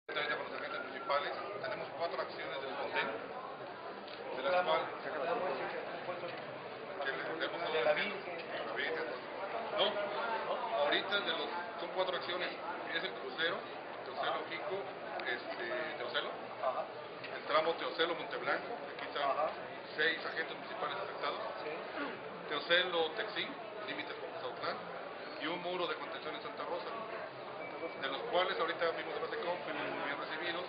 Con los agentes municipales, tenemos 4 acciones del CONDEN, de las cuales de la Virgen. No, ahorita son 4 acciones, es el crucero, Teocelo Jico, Teocelo, el tramo Teocelo Monteblanco, aquí están 6 agentes municipales afectados, Teocelo Texín, límites con Sautlán, y un muro de contención en Santa Rosa, de los cuales ahorita fuimos a Basecom, fuimos muy bien recibidos.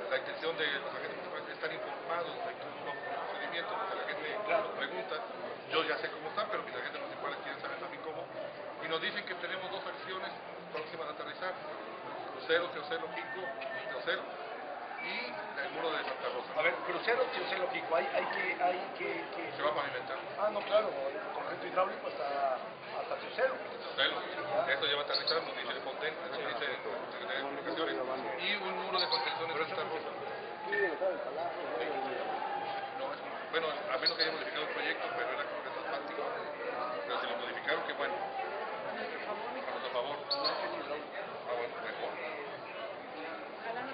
La intención de los agentes municipales es estar informados de cómo vamos con el procedimiento, porque la gente nos pregunta, yo ya sé cómo están, pero mis agentes municipales quieren saber también cómo, y nos dicen que tenemos 2 acciones próximas a aterrizar, crucero, Teocelo, Jico, Teocelo, y el muro de Santa Rosa. A ver, crucero, Teocelo, Jico, hay que... Se va a pavimentar. Ah, no, claro, concreto hidráulico hasta Teocelo. Teocelo, eso ya va a aterrizar, nos dice el CONDEN, eso nos dice Secretaría de Comunicaciones, y un muro de contención en Santa Rosa. No, bueno, a menos que haya modificado el proyecto, pero era concreto asfáltico, pero si lo modificaron, qué bueno. Estamos a favor. Ah, bueno, mejor.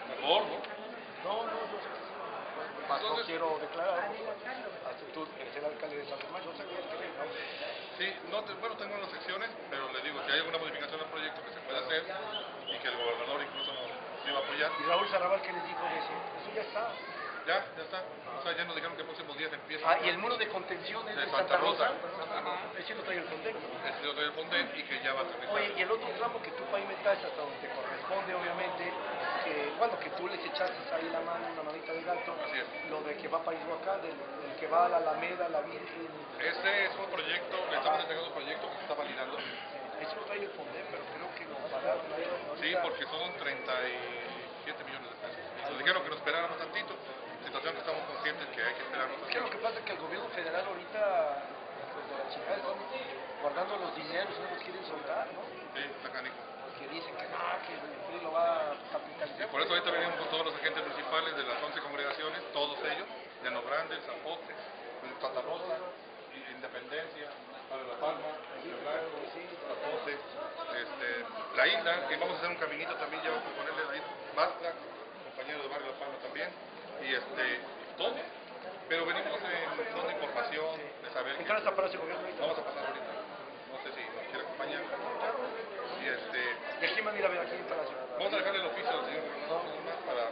Mejor, ¿no? No, yo sé que sí. Más no quiero declarar. Hasta tú eres el alcalde de San Germán, yo sabía que era, ¿no? Sí, bueno, tengo unas secciones, pero le digo, si hay alguna modificación al proyecto que se pueda hacer y que el gobernador incluso nos iba a apoyar. ¿Y Raúl Sarabal qué les dijo de eso? Eso ya está. Ya está. O sea, ya nos dijeron que en próximos días empieza. Ah, y el muro de contención es de de Santa Rosa. Ese lo trae el CONDEN, ¿no? Ese lo trae el CONDEN y que ya va a aterrizar. Oye, y el otro tramo que tú pavimentaste hasta donde te corresponde, obviamente, que tú les echaste ahí una manita de gato, Así es. lo de que va para Izhuacán, del que va a la Alameda, la Virgen. Ese es un proyecto, le estamos entregando un proyecto que se está validando. Eso lo trae el CONDEN, pero creo que lo pagaron ahí. Sí, porque son 37 millones de pesos. Nos dijeron que nos esperáramos tantito, situación que estamos conscientes que hay que esperarnos Es que lo tantito. que pasa es que el gobierno federal ahorita, los de la chingada, están guardando los dineros y no los quieren soltar, ¿no? Sí, está canijo. Porque dicen que no, que el PRI lo va a capitalizar. Por eso ahorita venimos con todos los agentes municipales de las 11 congregaciones, todos ellos, Llano Grande, Zapote, Santa Rosa, Independencia, Padre de la Palma, Blanco, Zapote, la isla, que vamos a hacer un caminito también, ya vamos a ponerle ahí, Bastra, compañero de Barrio La Palma también, y todo. Pero venimos en son de información, de saber ¿En que qué hora está para ese gobierno ahorita? vamos a pasar ahorita, no sé si nos quiere acompañar, y ¿Y a quién van a ir a ver aquí en Palacio? vamos a dejarle el oficio al señor gobernador nada más para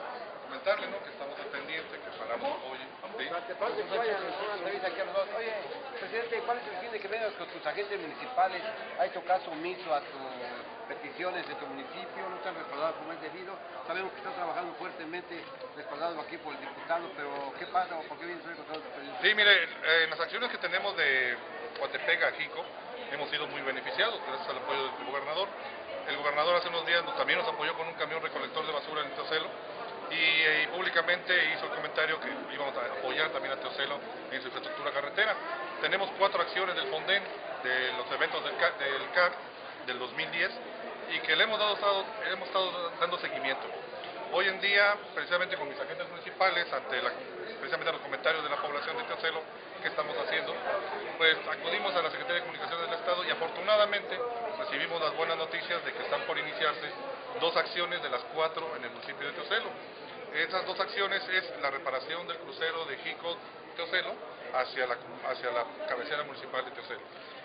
comentarle, ¿no? Que estamos al pendiente, que paramos hoy. ¿Sí? Te parece que vayan a hacer una entrevista aquí a los dos. Oye, presidente, ¿cuál es el fin de que vengas con tus agentes municipales? ¿Ha hecho caso omiso a tus peticiones de tu municipio? ¿No te han respaldado como es debido? Sabemos que están trabajando fuertemente, respaldados aquí por el diputado, pero ¿qué pasa o por qué vienes hoy con todos los periodistas? Sí, mire, en las acciones que tenemos de Coatepec a Jico, hemos sido muy beneficiados gracias al apoyo del gobernador. El gobernador hace unos días también nos apoyó con un camión recolector de basura en Teocelo y públicamente hizo el comentario que íbamos a apoyar también a Teocelo en su infraestructura carretera. Tenemos 4 acciones del FONDEN, de los eventos del CAC del 2010 y que le hemos estado dando seguimiento. Hoy en día, precisamente con mis agentes municipales, precisamente los comentarios de la población de Teocelo que estamos haciendo, pues acudimos a la Secretaría de Comunicaciones del Estado y afortunadamente recibimos las buenas noticias de que están por iniciarse 2 acciones de las 4 en el municipio de Teocelo. Esas 2 acciones es la reparación del crucero de Jico Teocelo hacia la cabecera municipal de Teocelo.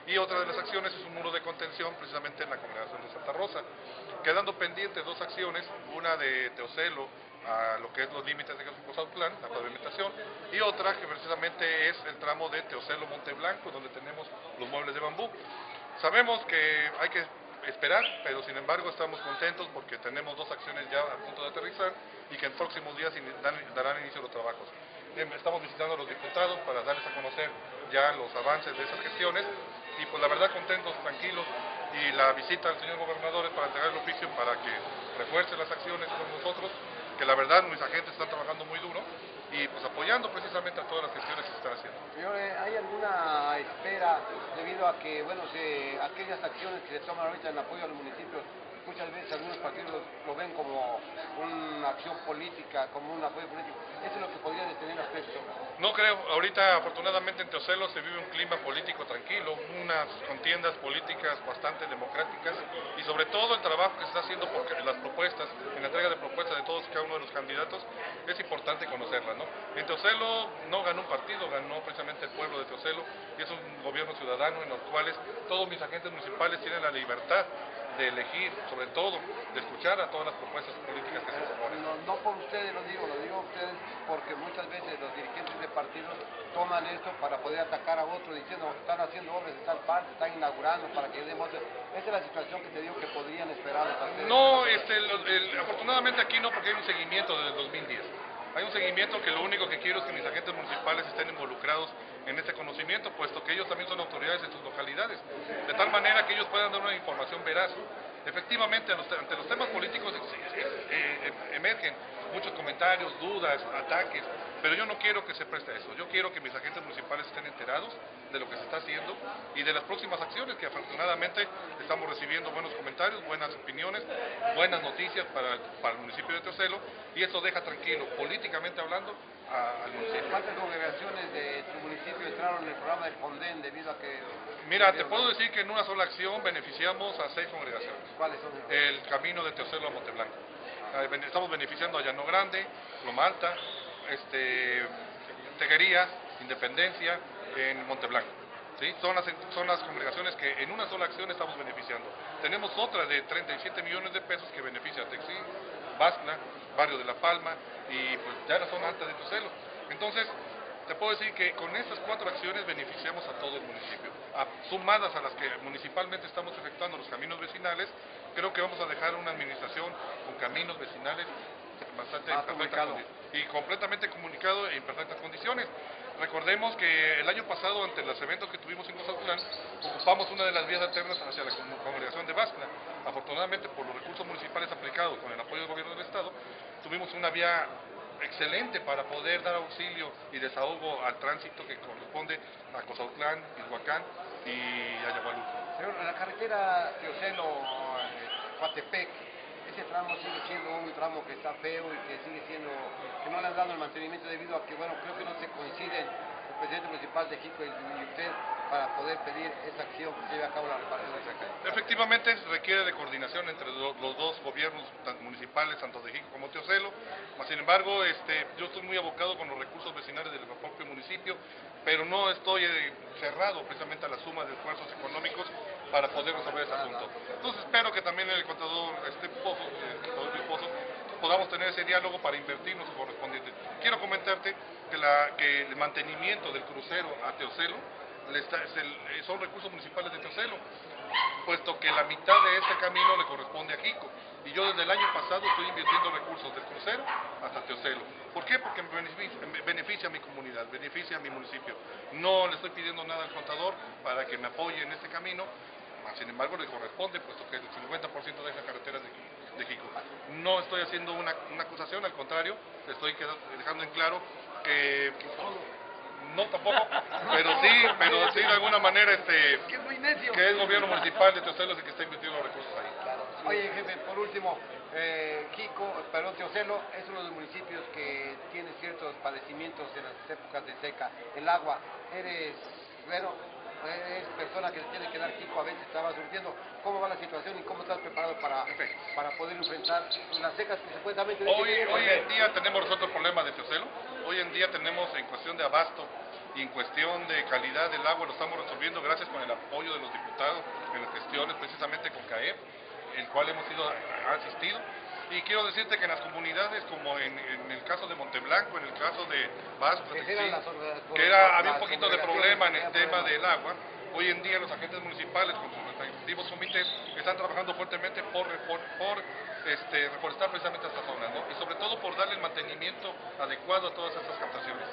Y otra de las acciones es un muro de contención precisamente en la congregación de Santa Rosa. Quedando pendientes 2 acciones, una de Teocelo a lo que es los límites de Cauzatlán, la pavimentación, y otra que precisamente es el tramo de Teocelo Monteblanco, donde tenemos los muebles de bambú. Sabemos que hay que esperar, pero sin embargo estamos contentos porque tenemos 2 acciones ya a punto de aterrizar y que en próximos días darán inicio a los trabajos. Estamos visitando a los diputados para darles a conocer ya los avances de esas gestiones y pues la verdad contentos, tranquilos, y la visita al señor gobernador es para entregar el oficio para que refuerce las acciones con nosotros, que la verdad mis agentes están trabajando muy duro y pues apoyando precisamente a todas las gestiones que se están haciendo. Señor, ¿hay alguna espera debido a que, bueno, aquellas acciones que se toman ahorita en apoyo a los municipios muchas veces algunos partidos lo ven como una acción política, como un apoyo político. ¿Eso es lo que podría detener a ustedes? No creo, ahorita afortunadamente en Teocelo se vive un clima político tranquilo, unas contiendas políticas bastante democráticas y sobre todo el trabajo que se está haciendo porque las propuestas, en la entrega de propuestas de todos y cada uno de los candidatos, es importante conocerla, ¿no? En Teocelo no ganó un partido, ganó precisamente el pueblo de Teocelo y es un gobierno ciudadano en los cuales todos mis agentes municipales tienen la libertad de elegir, sobre todo, de escuchar a todas las propuestas políticas que se proponen. No por ustedes lo digo a ustedes porque muchas veces los dirigentes de partidos toman esto para poder atacar a otros diciendo están haciendo obras de tal parte, están inaugurando para que demos. Esa es la situación que te digo que podrían esperar. No, afortunadamente aquí no, porque hay un seguimiento desde el 2010. Hay un seguimiento que lo único que quiero es que mis agentes municipales estén involucrados en este conocimiento, puesto que ellos también son autoridades en sus localidades, de tal manera que ellos puedan dar una información veraz. Efectivamente, ante los temas políticos emergen muchos comentarios, dudas, ataques, pero yo no quiero que se preste a eso. Yo quiero que mis agentes municipales estén enterados de lo que se está haciendo y de las próximas acciones, que afortunadamente estamos recibiendo buenos comentarios, buenas opiniones, buenas noticias para el municipio de Teocelo, y eso deja tranquilo, políticamente hablando, al municipio. ¿Cuántas congregaciones de tu municipio entraron en el programa del Fonden debido a que... Mira, te puedo decir que en una sola acción beneficiamos a 6 congregaciones. ¿Cuáles son? El camino de Teocelo a Monteblanco. Estamos beneficiando a Llano Grande, Loma Alta, Tejerías, Independencia, en Monteblanco. ¿Sí? Son las congregaciones que en una sola acción estamos beneficiando. Tenemos otra de 37 millones de pesos que beneficia a Texí, Bascla, Barrio de La Palma y pues ya la zona alta de Teocelo. Entonces, te puedo decir que con estas 4 acciones beneficiamos a todo el municipio. Sumadas a las que municipalmente estamos efectuando los caminos vecinales, creo que vamos a dejar una administración con caminos vecinales bastante y completamente comunicado en perfectas condiciones. Recordemos que el año pasado, ante los eventos que tuvimos en Cozatlán, ocupamos una de las vías alternas hacia la congregación de Bascla. Afortunadamente, por los recursos municipales aplicados con el apoyo del gobierno del Estado, tuvimos una vía excelente para poder dar auxilio y desahogo al tránsito que corresponde a Cozatlán, Izhuacán y Ayahualú. Señor, la carretera Teocelo-Coatepec, ese tramo sigue siendo un tramo que está feo y que sigue siendo, que no le han dado el mantenimiento debido a que, bueno, creo que no se coinciden el presidente municipal de Jico y usted para poder pedir esa acción que se lleve a cabo la reparación de esa calle. Efectivamente, requiere de coordinación entre los dos gobiernos municipales, tanto de Jico como Teocelo. Sin embargo, yo estoy muy abocado con los recursos vecinales del propio municipio, pero no estoy cerrado precisamente a la suma de esfuerzos económicos para poder resolver ese asunto. Entonces espero que también el contador Pozo podamos tener ese diálogo para invertirnos lo correspondiente. Quiero comentarte que el mantenimiento del crucero a Teocelo son recursos municipales de Teocelo, puesto que la mitad de este camino le corresponde a Jico. Y yo desde el año pasado estoy invirtiendo recursos del crucero hasta Teocelo. ¿Por qué? Porque me beneficia a mi comunidad, beneficia a mi municipio. No le estoy pidiendo nada al contador para que me apoye en este camino, sin embargo le corresponde, puesto que el 50% de esa carretera es de Jico. No estoy haciendo una acusación, al contrario, estoy dejando en claro que... No, tampoco, pero sí de alguna manera que es el gobierno municipal de Teocelo el que está invirtiendo los recursos ahí. Oye, jefe, por último, Teocelo es uno de los municipios que tiene ciertos padecimientos en las épocas de seca. El agua, eres persona que tiene que dar Jico, a veces estaba surgiendo. ¿Cómo va la situación y cómo estás preparado para poder enfrentar las secas que supuestamente... Hoy en día tenemos nosotros problemas de Teocelo. Hoy en día tenemos, en cuestión de abasto y en cuestión de calidad del agua, lo estamos resolviendo gracias con el apoyo de los diputados en las gestiones precisamente con CAEP, el cual hemos sido asistido. Y quiero decirte que en las comunidades, como en el caso de Monteblanco, en el caso de Vasco, había un poquito de problema en el tema del agua. Hoy en día los agentes municipales con sus respectivos comités están trabajando fuertemente por reforestar precisamente estas zonas, ¿no? Y sobre todo por darle el mantenimiento adecuado a todas estas captaciones.